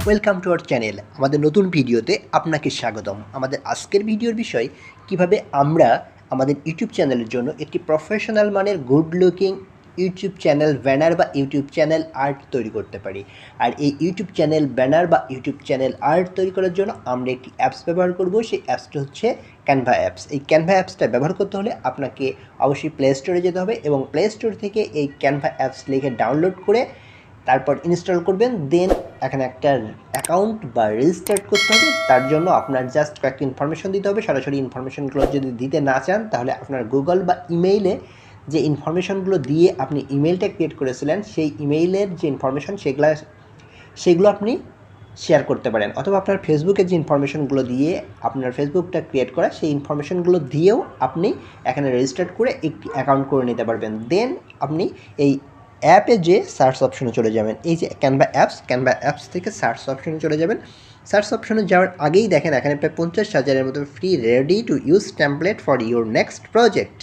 Welcome to our channel. আমাদের নতুন ভিডিওতে আপনাকে স্বাগতম। আমাদের আজকের ভিডিওর বিষয় কিভাবে আমরা আমাদের ইউটিউব চ্যানেলের জন্য একটি প্রফেশনাল মানের good looking YouTube channel banner বা ইউটিউব চ্যানেল আর্ট তৈরি করতে পারি। আর এই ইউটিউব চ্যানেল ব্যানার বা ইউটিউব চ্যানেল আর্ট তৈরি করার জন্য আমরা একটি অ্যাপস ব্যবহার করব। সেই অ্যাপসটা হচ্ছে ক্যানভা অ্যাপস। এই ক্যানভা অ্যাপসটা ব্যবহার করতে হলে আপনাকে অবশ্যই প্লে স্টোরে যেতে হবে এবং প্লে স্টোর থেকে এই ক্যানভা অ্যাপস লিখে ডাউনলোড করে তারপর ইনস্টল করবেন। দেন এখানে একটা অ্যাকাউন্ট বা রেজিস্টার করতে হবে। তার জন্য আপনার জাস্ট কয়েকটি ইনফরমেশন দিতে হবে। সরাসরি ইনফরমেশনগুলো যদি দিতে না চান তাহলে আপনার গুগল বা ইমেইলে যে ইনফরমেশনগুলো দিয়ে আপনি ইমেইলটা ক্রিয়েট করেছিলেন সেই ইমেইলের যে ইনফরমেশন সেগুলো আপনি শেয়ার করতে পারেন, অথবা আপনার ফেসবুকের যে ইনফরমেশনগুলো দিয়ে আপনার ফেসবুকটা ক্রিয়েট করা সেই ইনফরমেশনগুলো দিয়েও আপনি এখানে রেজিস্টার করে একটি অ্যাকাউন্ট করে নিতে পারবেন। দেন আপনি এই অ্যাপে যে সার্চ অপশনে চলে যাবেন, এই যে ক্যানভা অ্যাপস থেকে সার্চ অপশনে চলে যাবেন। সার্চ অপশনে যাওয়ার আগেই দেখেন এখানে প্রায় 50,000-এর মতো free ready to use template for your next project.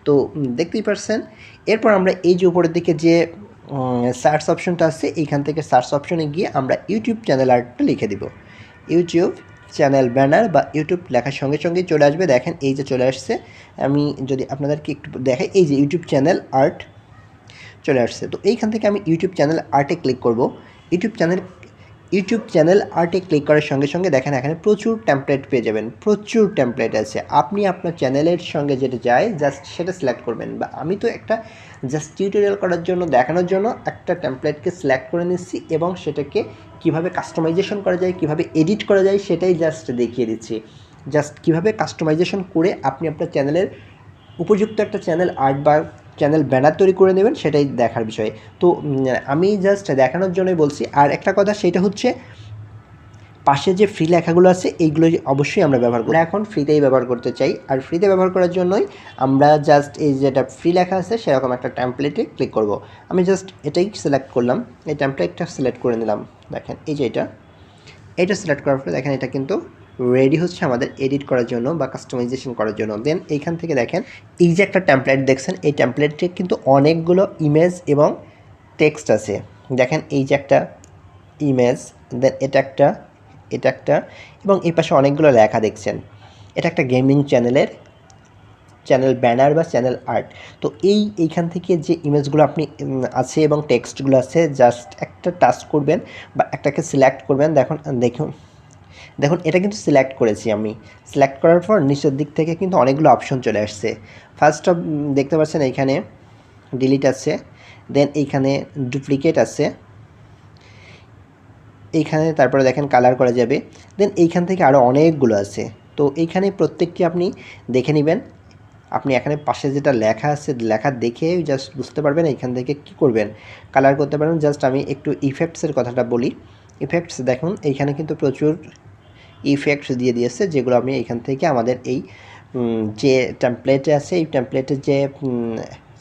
তো দেখতেই পারছেন। এরপর আমরা এই যে উপরের দিকে যে সার্চ অপশনটা আছে এইখান থেকে সার্চ অপশনে গিয়ে আমরা ইউটিউব চ্যানেল আর্টটা লিখে দিব। ইউটিউব চ্যানেল ব্যানার বা ইউটিউব লেখার সঙ্গে সঙ্গেই চলে আসবে। দেখেন এই যে চলে আসছে। আমি যদি আপনাদেরকে একটু দেখাই, এই যে ইউটিউব চ্যানেল আর্ট চলে আসছে। তো এইখান থেকে আমি ইউটিউব চ্যানেল আর্টে ক্লিক করব। ইউটিউব চ্যানেল আর্টে ক্লিক করার সঙ্গে সঙ্গে দেখেন এখানে প্রচুর টেমপ্লেট পেয়ে যাবেন। প্রচুর টেমপ্লেট আছে। আপনি আপনার চ্যানেলের সঙ্গে যেটা যায় জাস্ট সেটা সিলেক্ট করবেন। বা আমি তো একটা জাস্ট টিউটোরিয়াল করার জন্য দেখানোর জন্য একটা টেমপ্লেটকে সিলেক্ট করে নিচ্ছি এবং সেটাকে কিভাবে কাস্টমাইজেশন করা যায়, কিভাবে এডিট করা যায় সেটাই জাস্ট দেখিয়ে দিচ্ছি। জাস্ট কিভাবে কাস্টমাইজেশন করে আপনি আপনার চ্যানেলের উপযুক্ত একটা চ্যানেল আর্ট বা চ্যানেল ব্যানার তৈরি করে নেবেন সেটাই দেখার বিষয়। তো আমি জাস্ট দেখানোর জন্যই বলছি। আর একটা কথা, সেটা হচ্ছে পাশে যে ফ্রি লেখাগুলো আছে এইগুলো অবশ্যই আমরা ব্যবহার করি। এখন ফ্রিতেই ব্যবহার করতে চাই, আর ফ্রিতে ব্যবহার করার জন্যই আমরা জাস্ট এই যেটা ফ্রি লেখা আছে সেরকম একটা টেমপ্লেটে ক্লিক করব। আমি জাস্ট এটাই সিলেক্ট করলাম, এই টেমপ্লেটটা সিলেক্ট করে নিলাম। দেখেন এই যে এটা সিলেক্ট করার পরে দেখেন এটা কিন্তু রেডি হচ্ছে আমাদের এডিট করার জন্য বা কাস্টমাইজেশন করার জন্য। দেন এইখান থেকে দেখেন এই যে একটা টেমপ্লেট দেখছেন, এই টেমপ্লেটে কিন্তু অনেকগুলো ইমেজ এবং টেক্সট আছে। দেখেন এই যে একটা ইমেজ, দেন এটা একটা এবং এই পাশে অনেকগুলো লেখা দেখছেন। এটা একটা গেমিং চ্যানেল ব্যানার বা চ্যানেল আর্ট। তো এইখান থেকে যে ইমেজগুলো আপনি আছে এবং টেক্সটগুলো আছে জাস্ট একটা টাচ করবেন বা একটাকে সিলেক্ট করবেন। দেখুন এটা কিন্তু সিলেক্ট করেছি আমি। সিলেক্ট করার পর নিচের দিক থেকে কিন্তু অনেকগুলো অপশন চলে আসছে। ফার্স্ট দেখতে পাচ্ছেন এইখানে ডিলিট আছে, দেন এইখানে ডুপ্লিকেট আছে, এইখানে তারপরে দেখেন কালার করা যাবে, দেন এইখান থেকে আরও অনেকগুলো আছে। তো এইখানে প্রত্যেকটি আপনি দেখে নেবেন। আপনি এখানে পাশে যেটা লেখা আছে লেখা দেখে জাস্ট বুঝতে পারবেন এইখান থেকে কী করবেন, কালার করতে পারবেন। জাস্ট আমি একটু ইফেক্টসের কথাটা বলি। ইফেক্টস দেখুন এইখানে কিন্তু প্রচুর ইফেক্টস দিয়ে দিয়েছে, যেগুলো আমি এখান থেকে আমাদের এই যে টেমপ্লেটে আছে এই টেমপ্লেটে যে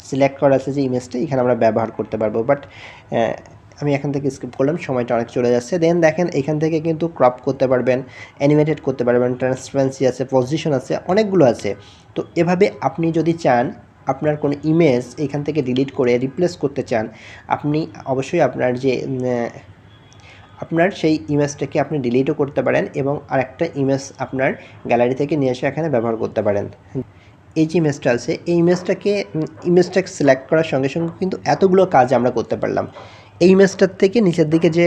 সিলেক্ট করা আছে যে ইমেজটা এখানে আমরা ব্যবহার করতে পারবো। বাট আমি এখান থেকে স্কিপ করলাম, সময়টা অনেক চলে যাচ্ছে। দেন দেখেন এখান থেকে কিন্তু ক্রপ করতে পারবেন, অ্যানিমেটেড করতে পারবেন, ট্রান্সপারেন্সি আছে, পজিশন আছে, অনেকগুলো আছে। তো এভাবে আপনি যদি চান আপনার কোনো ইমেজ এখান থেকে ডিলিট করে রিপ্লেস করতে চান, আপনি অবশ্যই আপনার সেই ইমেজটাকে আপনি ডিলিটও করতে পারেন এবং আরেকটা ইমেজ আপনার গ্যালারি থেকে নিয়ে এসে এখানে ব্যবহার করতে পারেন। এই যে ইমেজটা আছে এই ইমেজটাকে সিলেক্ট করার সঙ্গে সঙ্গে কিন্তু এতগুলো কাজ আমরা করতে পারলাম। এই ইমেজটার থেকে নিচের দিকে যে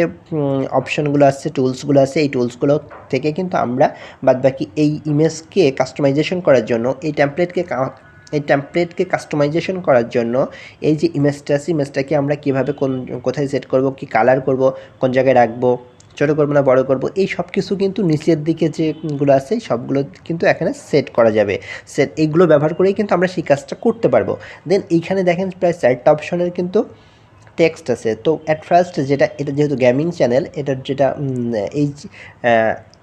অপশনগুলো আছে, টুলসগুলো আছে, এই টুলসগুলো থেকে কিন্তু আমরা বাদবাকি এই ইমেজকে কাস্টমাইজেশন করার জন্য এই টেমপ্লেটকে কাস্টমাইজেশন করার জন্য এই যে ইমেজটা আছে ইমেজটাকে আমরা কীভাবে কোথায় সেট করব, কি কালার করব, কোন জায়গায় রাখবো, ছোটো করবো না বড়ো করবো, এই সব কিছু কিন্তু নিচের দিকে যেগুলো আছে সবগুলো কিন্তু এখানে সেট করা যাবে। এইগুলো ব্যবহার করেই কিন্তু আমরা সেই কাজটা করতে পারবো। দেন এইখানে দেখেন প্রায় 4টা অপশনের কিন্তু টেক্সট আছে। তো অ্যাট ফার্স্ট এটা যেহেতু গেমিং চ্যানেল, এটার যেটা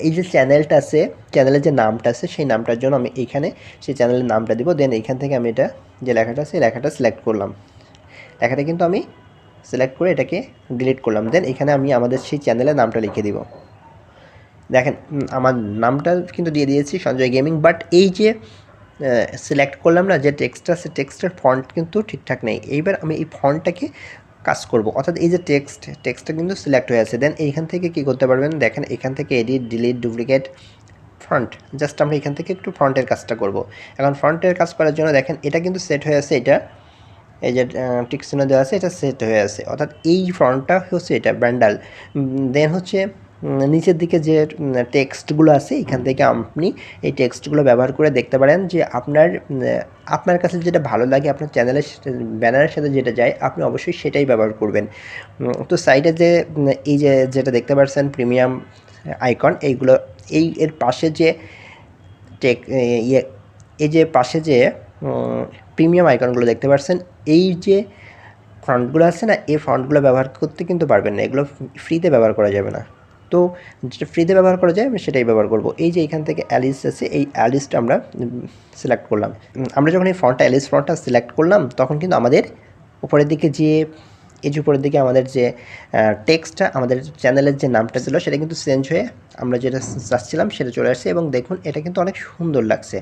এই যে চ্যানেলটা আছে, চ্যানেলের যে নামটা আছে সেই নামটার জন্য আমি এইখানে সেই চ্যানেলের নামটা দিব। দেন এইখান থেকে আমি এটা যে লেখাটা আছে লেখাটা সিলেক্ট করলাম। লেখাটা কিন্তু আমি সিলেক্ট করে এটাকে ডিলিট করলাম। দেন এখানে আমি আমাদের সেই চ্যানেলের নামটা লিখে দিব। দেখেন আমার নামটা কিন্তু দিয়ে দিয়েছি সঞ্জয় গেমিং। বাট এই যে সিলেক্ট করলাম না যে টেক্সটটা, সে টেক্সটের ফন্ট কিন্তু ঠিকঠাক নেই। এইবার আমি এই ফন্টটাকে কাজ করব, অর্থাৎ এই যে টেক্সটটা কিন্তু সিলেক্ট হয়ে আছে। দেন এইখান থেকে কী করতে পারবেন, দেখেন এখান থেকে edit, delete, duplicate, front, just আমরা এখান থেকে একটু ফ্রন্টের কাজটা করব। এখন ফ্রন্টের কাজ করার জন্য দেখেন এটা কিন্তু সেট হয়ে আছে, এটা এই যে টিক চিহ্ন দেওয়া আছে এটা সেট হয়ে আছে, অর্থাৎ এই ফ্রন্টটা হচ্ছে এটা ব্যান্ডাল। দেন হচ্ছে নিচের দিকে যে টেক্সটগুলো আছে এখান থেকে আপনি এই টেক্সটগুলো ব্যবহার করে দেখতে পারেন যে আপনার কাছে যেটা ভালো লাগে, আপনার চ্যানেলের ব্যানারের সাথে যেটা যায় আপনি অবশ্যই সেটাই ব্যবহার করবেন। তো সাইডে যে এই যে যেটা দেখতে পাচ্ছেন প্রিমিয়াম আইকন, এইগুলো এর পাশে যে এই যে পাশে যে প্রিমিয়াম আইকনগুলো দেখতে পাচ্ছেন, এই যে ফন্টগুলো আছে না, এই ফন্টগুলো ব্যবহার করতে কিন্তু পারবেন না, এগুলো ফ্রিতে ব্যবহার করা যাবে না। তো যেটা ফ্রিতে ব্যবহার করা যায় আমি সেটাই ব্যবহার করব। এই যে এখান থেকে অ্যালিস আছে, এই অ্যালিসটা আমরা সিলেক্ট করলাম। আমরা যখন এই অ্যালিস ফন্টটা সিলেক্ট করলাম তখন কিন্তু আমাদের উপরের দিকে যে উপরের দিকে আমাদের যে টেক্সটটা, আমাদের চ্যানেলের যে নামটা ছিল সেটা কিন্তু চেঞ্জ হয়ে আমরা যেটা চাচ্ছিলাম সেটা চলে আসছে, এবং দেখুন এটা কিন্তু অনেক সুন্দর লাগছে।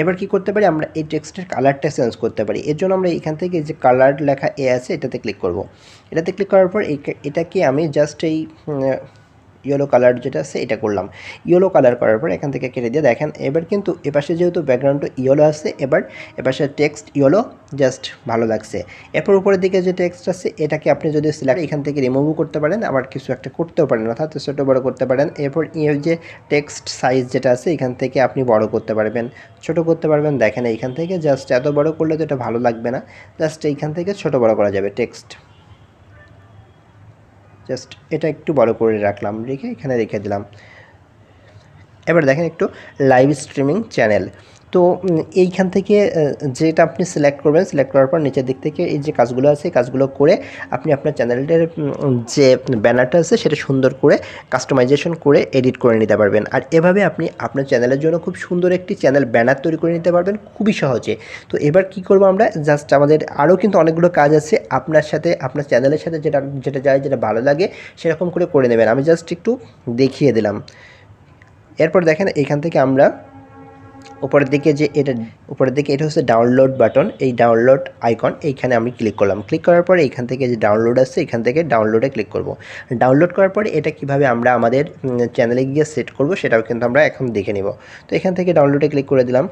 এবার কি করতে পারি, আমরা এই টেক্সটের কালারটা চেঞ্জ করতে পারি। এর জন্য আমরা এখান থেকে যে কালার লেখা আছে এটাতে ক্লিক করব। এটাতে ক্লিক করার পর এটাকে আমি জাস্ট এই ইয়েলো কালার যেটা আছে এটা করলাম। ইয়েলো কালার করার পর এখান থেকে কেটে দিয়ে দেখেন এবার কিন্তু এপাশে যেহেতু ব্যাকগ্রাউন্ডটা ইয়েলো আছে, এবার এপাশে টেক্সট ইয়েলো, জাস্ট ভালো লাগছে। এরপর উপরের দিকে যে টেক্সট আছে এটাকে আপনি যদি সিলেক্ট এখান থেকে রিমুভও করতে পারেন, আবার কিছু একটা করতেও পারেন, অর্থাৎ ছোটো বড়ো করতে পারেন। এরপর যে টেক্সট সাইজ যেটা আছে এখান থেকে আপনি বড় করতে পারবেন, ছোট করতে পারবেন। দেখেন এইখান থেকে জাস্ট এত বড় করলে তো এটা ভালো লাগবে না, জাস্ট এইখান থেকে ছোট বড় করা যাবে টেক্সট। জাস্ট এটা একটু বড় করে রাখলাম, রেখে এখানে রেখে দিলাম। এবার দেখেন একটু লাইভ স্ট্রিমিং চ্যানেল, তো এইখান থেকে যেটা আপনি সিলেক্ট করবেন, সিলেক্ট করার পর নিচের দিক থেকে এই যে কাজগুলো আছে কাজগুলো করে আপনি আপনার চ্যানেলটার যে ব্যানারটা আছে সেটা সুন্দর করে কাস্টমাইজেশন করে এডিট করে নিতে পারবেন। আর এভাবে আপনি আপনার চ্যানেলের জন্য খুব সুন্দর একটি চ্যানেল ব্যানার তৈরি করে নিতে পারবেন খুবই সহজে। তো এবার কি করব আমরা, জাস্ট আমাদের আরও কিন্তু অনেকগুলো কাজ আছে, আপনার সাথে আপনার চ্যানেলের সাথে যেটা যায়, যেটা ভালো লাগে সেরকম করে নেবেন। আমি জাস্ট একটু দেখিয়ে দিলাম। এরপর দেখেন এখান থেকে আমরা উপরের দিকে এটা হচ্ছে ডাউনলোড বাটন, এই ডাউনলোড আইকন, এইখানে আমি ক্লিক করলাম। ক্লিক করার পরে এইখান থেকে যে ডাউনলোড আছে এখান থেকে ডাউনলোডে ক্লিক করব। ডাউনলোড করার পরে এটা কিভাবে আমরা আমাদের চ্যানেলে গিয়ে সেট করব সেটাও কিন্তু আমরা এখন দেখে নিব। তো এখান থেকে ডাউনলোডে ক্লিক করে দিলাম।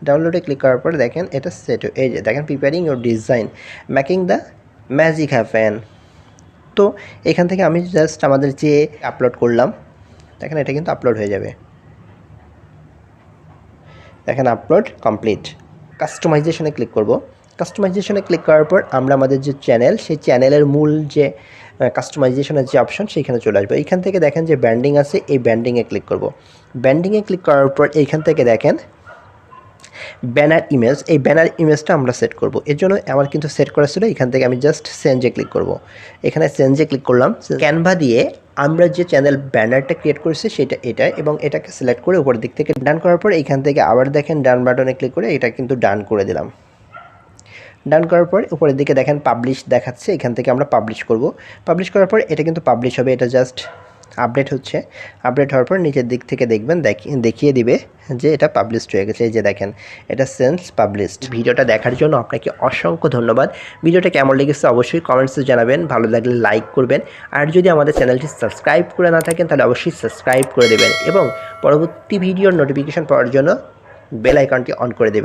ডাউনলোডে ক্লিক করার পরে দেখেন এটা সেট, এই যে দেখেন preparing your design, making the magic happen. তো এখান থেকে আমি জাস্ট আমাদের যে আপলোড করলাম, দেখেন এটা কিন্তু আপলোড হয়ে যাবে। দেখেন আপলোড কমপ্লিট। কাস্টমাইজেশনে ক্লিক করব। কাস্টমাইজেশনে ক্লিক করার পর আমরা আমাদের যে চ্যানেল, সেই চ্যানেলের মূল যে কাস্টমাইজেশনের যে অপশন সেইখানে চলে আসবে। এইখান থেকে দেখেন যে ব্যান্ডিং আছে, এই ব্যান্ডিংয়ে ক্লিক করব। ব্যান্ডিংয়ে ক্লিক করার পর এইখান থেকে দেখেন ব্যানার ইমেজ, এই ব্যানার ইমেজটা আমরা সেট করব। এর জন্য আমার কিন্তু সেট করা ছিল, এখান থেকে আমি জাস্ট চেঞ্জে ক্লিক করব। এখানে চেঞ্জে ক্লিক করলাম। ক্যানভা দিয়ে আমরা যে চ্যানেল ব্যানারটা ক্রিয়েট করেছি সেটা এটা, এবং এটাকে সিলেক্ট করে উপরের দিক থেকে ডান করার পর এইখান থেকে আবার দেখেন ডান বাটনে ক্লিক করে এটা কিন্তু ডান করে দিলাম। ডান করার পর উপরের দিকে দেখেন পাবলিশ দেখাচ্ছে, এখান থেকে আমরা পাবলিশ করব। পাবলিশ করার পর এটা কিন্তু পাবলিশ হবে, এটা জাস্ট আপডেট হচ্ছে। আপডেট হওয়ার পর নিচের দিক থেকে দেখবেন দেখিয়ে দিবে যে এটা পাবলিশড হয়ে গেছে। এই যে দেখেন এটা সেন্স পাবলিশড। ভিডিওটা দেখার জন্য আপনাকে অসংখ্য ধন্যবাদ। ভিডিওটা কেমন লেগেছে অবশ্যই কমেন্টসে জানাবেন, ভালো লাগলে লাইক করবেন। আর যদি আমাদের চ্যানেলটি সাবস্ক্রাইব করে না থাকেন তাহলে অবশ্যই সাবস্ক্রাইব করে দেবেন, এবং পরবর্তী ভিডিওর নোটিফিকেশন পাওয়ার জন্য বেল আইকনটি অন করে দেবেন।